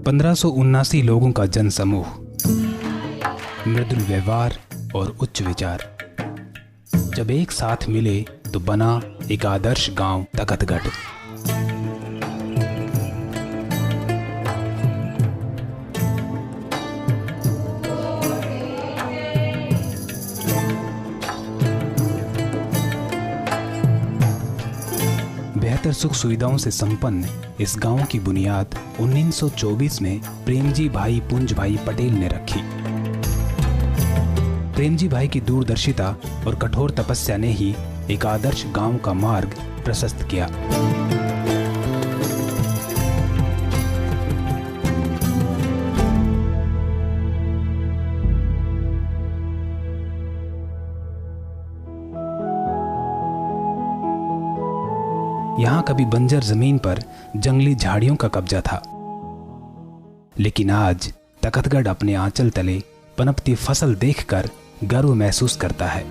1579 लोगों का जनसमूह, मृदुल व्यवहार और उच्च विचार जब एक साथ मिले तो बना एक आदर्श गांव तकतगढ़। बेहतर सुख सुविधाओं से संपन्न इस गांव की बुनियाद 1924 में प्रेमजी भाई पुंज भाई पटेल ने रखी। प्रेमजी भाई की दूरदर्शिता और कठोर तपस्या ने ही एक आदर्श गांव का मार्ग प्रशस्त किया। यहां कभी बंजर जमीन पर जंगली झाड़ियों का कब्जा था, लेकिन आज तकतगढ़ अपने आंचल तले पनपती फसल देखकर गर्व महसूस करता है।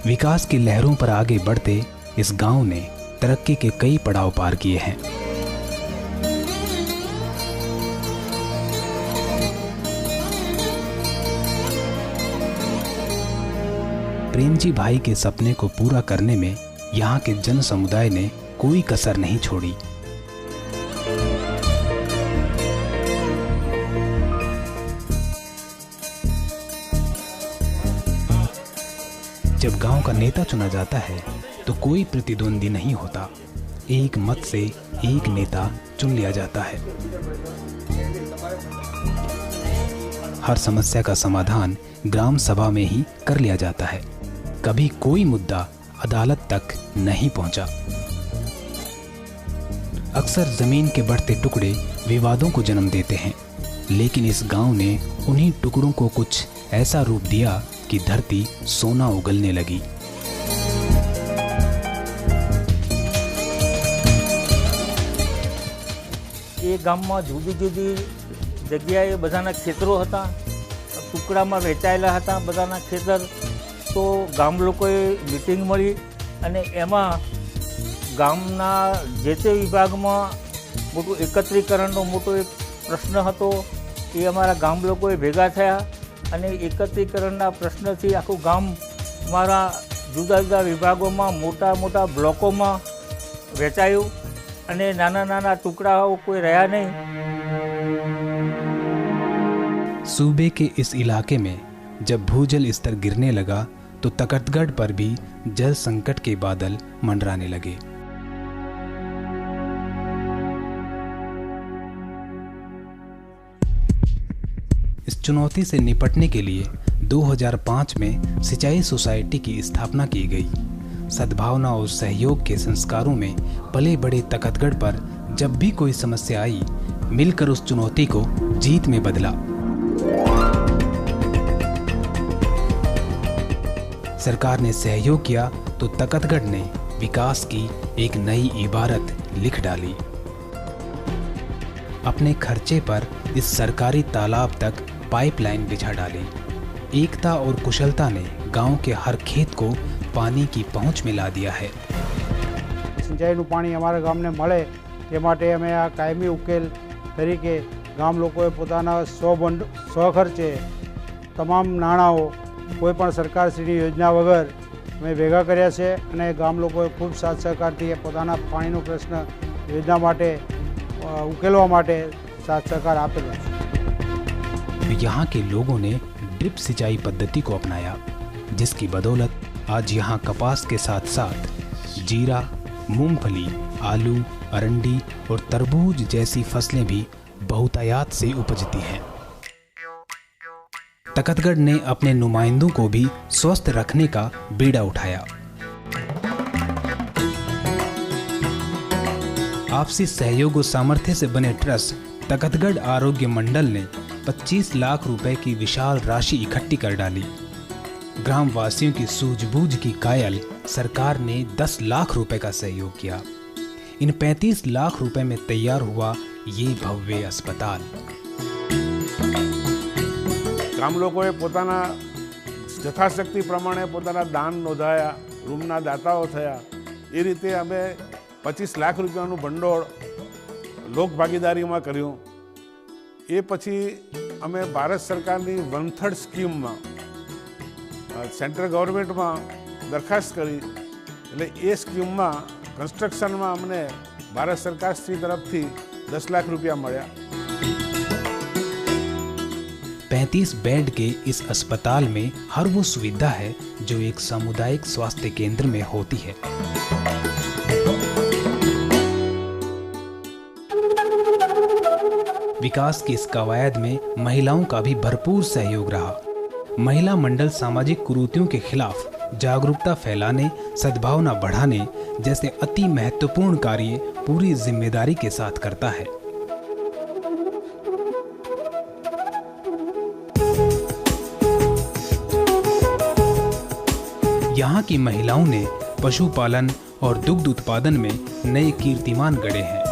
विकास की लहरों पर आगे बढ़ते इस गांव ने तरक्की के कई पड़ाव पार किए हैं। प्रेमजी भाई के सपने को पूरा करने में यहाँ के जन समुदाय ने कोई कसर नहीं छोड़ी। जब गांव का नेता चुना जाता है तो कोई प्रतिद्वंदी नहीं होता, एक मत से एक नेता चुन लिया जाता है। हर समस्या का समाधान ग्राम सभा में ही कर लिया जाता है। कभी कोई मुद्दा अदालत तक नहीं पहुंचा। अक्सर जमीन के बढ़ते टुकड़े विवादों को जन्म देते हैं, लेकिन इस गांव ने उन्हीं टुकड़ों को कुछ ऐसा रूप दिया कि धरती सोना उगलने लगी। ये गामમાં જુદી જુદી જગ્યાએ બધાના ખેતરો હતા, ટુકડામાં વહેંચાયેલા હતા બધાના ખેતર। તો ગામ લોકોએ મીટિંગ મળી અને એમાં ગામના જે તે વિભાગમાં મોટું એકત્રીકરણનો મોટો એક પ્રશ્ન હતો। એ અમારા ગામ લોકોએ ભેગા થયા અને એકત્રીકરણના પ્રશ્નથી આખું ગામ અમારા જુદા જુદા વિભાગોમાં મોટા મોટા બ્લોકોમાં વહેંચાયું અને નાના નાના ટુકડાઓ કોઈ રહ્યા નહીં। सूबे के इस इलाके में जब भूजल स्तर गिरने लगा तो तकतगढ़ पर भी जल संकट के बादल मंडराने लगे। इस चुनौती से निपटने के लिए 2005 में सिंचाई सोसाइटी की स्थापना की गई। सद्भावना और सहयोग के संस्कारों में पले बड़े तकतगढ़ पर जब भी कोई समस्या आई, मिलकर उस चुनौती को जीत में बदला। सरकार ने सहयोग किया तो तकतगढ़ ने विकास की एक नई इबारत लिख डाली। अपने खर्चे पर इस सरकारी तालाब तक पाइपलाइन बिछा डाली। एकता और कुशलता ने गांव के हर खेत को पानी की पहुंच में ला दिया है। सिंचाईનું પાણી અમારા ગામને મળે તે માટે અમે આ કાયમી ઉકેલ તરીકે ગામ લોકોએ પોતાના સ્વખર્ચે તમામ નાણાંઓ કોઈપણ સરકારશ્રીની યોજના વગર અમે ભેગા કર્યા છે અને ગામ લોકોએ ખૂબ સાથ સહકારથી પોતાના પાણીનો પ્રશ્ન યોજના માટે ઉકેલવા માટે સાથ સહકાર આપેલો છે। यहाँ के लोगों ने ड्रिप सिंचाई पद्धति को अपनाया, जिसकी बदौलत आज यहाँ कपास के साथ साथ जीरा, मूंगफली, आलू, अरंडी और तरबूज जैसी फसलें भी बहुतायत से उपजती हैं। तकतगढ़ ने अपने नुमाइंदों को भी स्वस्थ रखने का बीड़ा उठाया। आपसी सहयोग और सामर्थ्य से बने ट्रस्ट तकतगढ़ आरोग्य मंडल ने 25 लाख रुपए की विशाल राशि इकट्ठी कर डाली। ग्राम वासियों की सूझबूझ की कायल सरकार ने 10 लाख रुपए का सहयोग किया। इन 35 लाख रुपए में तैयार हुआ ये भव्य अस्पताल। ગામ લોકોએ પોતાના યથાશક્તિ પ્રમાણે પોતાના દાન નોંધાયા, રૂમના દાતાઓ થયા. એ રીતે અમે 25 લાખ રૂપિયાનું ભંડોળ લોકભાગીદારીમાં કર્યું. એ પછી અમે ભારત સરકારની 1/3 સ્કીમમાં સેન્ટ્રલ ગવર્મેન્ટમાં દરખાસ્ત કરી. એટલે એ સ્કીમમાં કન્સ્ટ્રક્શનમાં અમને ભારત સરકાર શ્રી તરફથી 10 લાખ રૂપિયા મળ્યા. 35 बेड के इस अस्पताल में हर वो सुविधा है जो एक सामुदायिक स्वास्थ्य केंद्र में होती है. विकास की इस कवायद में महिलाओं का भी भरपूर सहयोग रहा. महिला मंडल सामाजिक कुरीतियों के खिलाफ जागरूकता फैलाने, सद्भावना बढ़ाने जैसे अति महत्वपूर्ण कार्य पूरी जिम्मेदारी के साथ करता है. यहाँ की महिलाओं ने पशुपालन और दुग्ध उत्पादन में नए कीर्तिमान गढ़े हैं.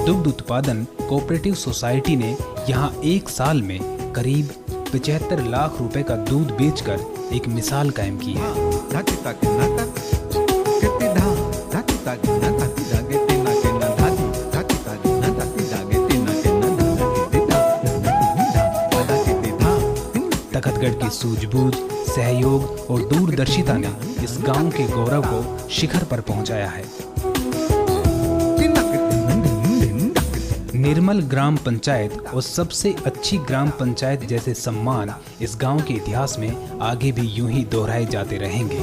दुग्ध उत्पादन कोऑपरेटिव सोसाइटी ने यहाँ एक साल में करीब 75 लाख रुपए का दूध बेचकर एक मिसाल कायम की है. तखतगढ़ की सूझबूझ, सहयोग और दूरदर्शिता ने इस गांव के गौरव को शिखर पर पहुंचाया है. निर्मल ग्राम पंचायत और सबसे अच्छी ग्राम पंचायत जैसे सम्मान इस गांव के इतिहास में आगे भी यूं ही दोहराए जाते रहेंगे.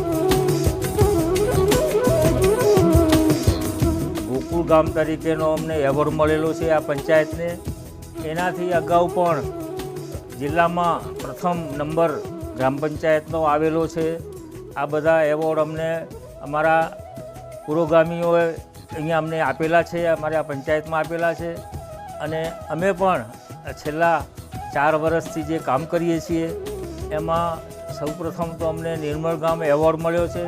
ગોકુળ ગામ તરીકેનો અમને એવોર્ડ મળેલો છે આ પંચાયતને. એનાથી અગાઉ પણ જિલ્લામાં પ્રથમ નંબર ગ્રામ પંચાયતનો આવેલો છે. આ બધા એવોર્ડ અમને અમારા પુરોગામીઓએ અહીંયા અમને આપેલા છે, અમારે આ પંચાયતમાં આપેલા છે. અને અમે પણ છેલ્લા 4 વર્ષથી જે કામ કરીએ છીએ એમાં સૌપ્રથમ તો અમને નિર્મળ ગામ એવોર્ડ મળ્યો છે.